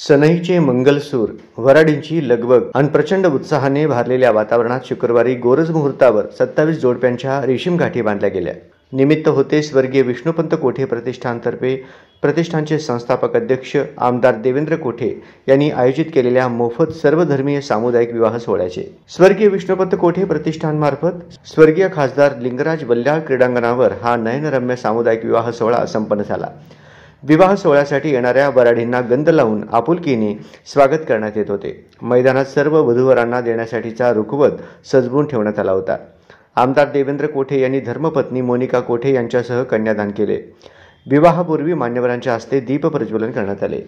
सनईचे मंगलसूर, वऱ्हाडींची लगबग आणि प्रचंड उत्साहाने भारलेल्या वातावरणात शुक्रवारी गोरज मुहूर्तावर 27 जोडप्यांच्या रेशीम गाठी बांधल्या गेल्या. निमित्त होते स्वर्गीय विष्णुपंत कोठे प्रतिष्ठानतर्फे प्रतिष्ठानचे संस्थापक अध्यक्ष आमदार देवेंद्र कोठे यांनी आयोजित केलेल्या मोफत सर्वधर्मीय सामुदायिक विवाह सोहळ्याचे. स्वर्गीय विष्णुपंत कोठे प्रतिष्ठानमार्फत स्वर्गीय खासदार लिंगराज बल्लाळ क्रीडांगणावर हा नयनरम्य सामुदायिक विवाह सोहळा संपन्न झाला. विवाह सोहळ्यासाठी येणाऱ्या वऱ्हाडींना गंध लावून आपुलकीने स्वागत करण्यात येत होते. मैदानात सर्व वधूवरांना देण्यासाठीचा रुखवत सजवून ठेवण्यात आला होता. आमदार देवेंद्र कोठे यांनी धर्मपत्नी मोनिका कोठे यांच्यासह कन्यादान केले. विवाहापूर्वी मान्यवरांच्या हस्ते दीप प्रज्वलन करण्यात आले.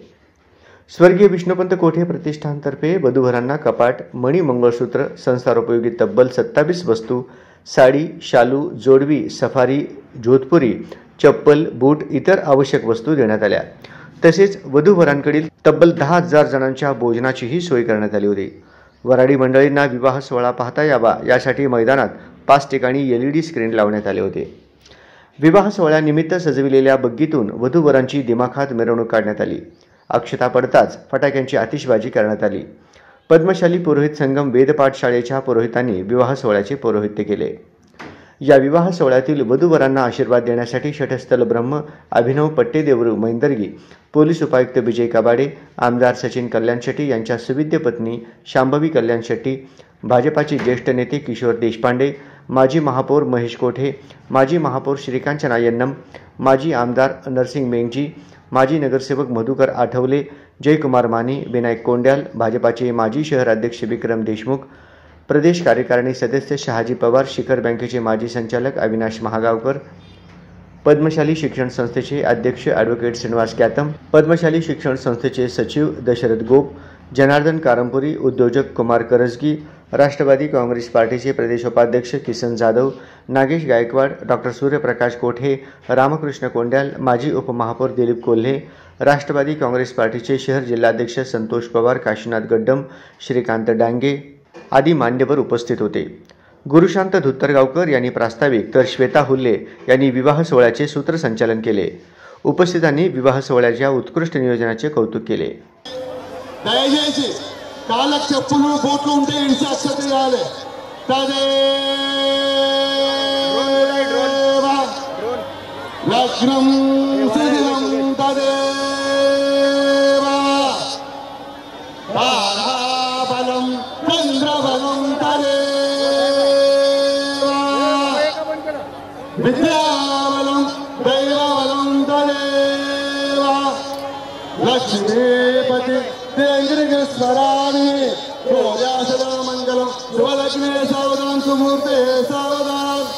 स्वर्गीय विष्णुपंत कोठे प्रतिष्ठानतर्फे वधूवरांना कपाट, मणी, मंगळसूत्र, संसारोपयोगी तब्बल 27 वस्तू, साडी, शालू, जोडवी, सफारी, जोधपुरी, चप्पल, बूट इतर आवश्यक वस्तू देण्यात आल्या. तसेच वधूवरांकडील तब्बल 10,000 जणांच्या भोजनाचीही सोय करण्यात आली होती. वऱ्हाडी मंडळींना विवाह सोहळा पाहता यावा यासाठी मैदानात 5 ठिकाणी LED स्क्रीन लावण्यात आले होते. विवाह सोहळ्यानिमित्त सजविलेल्या बग्गीतून वधूवरांची दिमाखात मिरवणूक काढण्यात आली. अक्षता पडताच फटाक्यांची आतिषबाजी करण्यात आली. पद्मशाली पुरोहित संगम वेदपाठ शाळेच्या पुरोहितांनी विवाह सोहळ्याचे पौरोहित्य केले. या विवाह सोहळ्यातील वधूवरांना आशीर्वाद देण्यासाठी शठस्थल ब्रह्म, अभिनव पट्टेदेवरू मैंदर्गी, पोलीस उपायुक्त विजय कबाडे, आमदार सचिन कल्याण शेट्टी यांच्या सुविद्य पत्नी शांभवी कल्याण शेट्टी, भाजपाचे ज्येष्ठ नेते किशोर देशपांडे, माजी महापौर महेश कोठे, माजी महापौर श्रीकांचना यन्नम, माजी आमदार नरसिंग मेंगजी, माजी नगरसेवक मधुकर आठवले, जयकुमार माने, विनायक कोंड्याल, भाजपाचे माजी शहर अध्यक्ष विक्रम देशमुख, प्रदेश कार्यकारिणी सदस्य शहाजी पवार, शिखर बँकेचे माजी संचालक अविनाश महागावकर, पद्मशाली शिक्षण संस्थेचे अध्यक्ष ॲडव्होकेट श्रीनिवास कॅतम, पद्मशाली शिक्षण संस्थेचे सचिव दशरथ गोप, जनार्दन कारंपुरी, उद्योजक कुमार करजगी, राष्ट्रवादी काँग्रेस पार्टीचे प्रदेश उपाध्यक्ष किसन जाधव, नागेश गायकवाड, डॉक्टर सूर्यप्रकाश कोठे, रामकृष्ण कोंड्याल, माजी उपमहापौर दिलीप कोल्हे, राष्ट्रवादी काँग्रेस पार्टीचे शहर जिल्हाध्यक्ष संतोष पवार, काशीनाथ गड्डम, श्रीकांत डांगे आदी मान्यवर उपस्थित होते. गुरुशांत धुत्तरगावकर यांनी प्रास्ताविक तर श्वेता हुल्ले यांनी विवाह सोहळ्याचे सूत्रसंचालन केले. उपस्थितांनी विवाह सोहळ्याच्या उत्कृष्ट नियोजनाचे कौतुक केले. దయచేసి కాళ్ళకు చెప్పులు బూట్లు ఉంటే ఇడిచి అక్షతలు కావాలి. లగ్నం శిథిలం తదేవ తారాబలం చంద్రబలం తదేవ విద్యాబలం దైవబలం తదేవ లక్ష్మీపతి స్మరామి సదా మంగళం శుభలగ్నే సావధాన్ సుమూర్తే సావధాన్.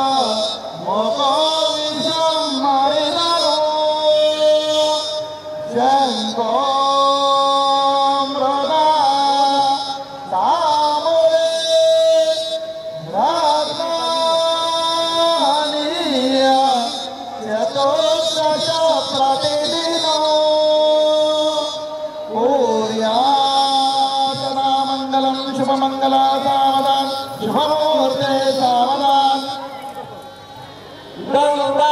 Ashwa शुभमंगला सावधान शुभमुहूर्ते सावधान गौरा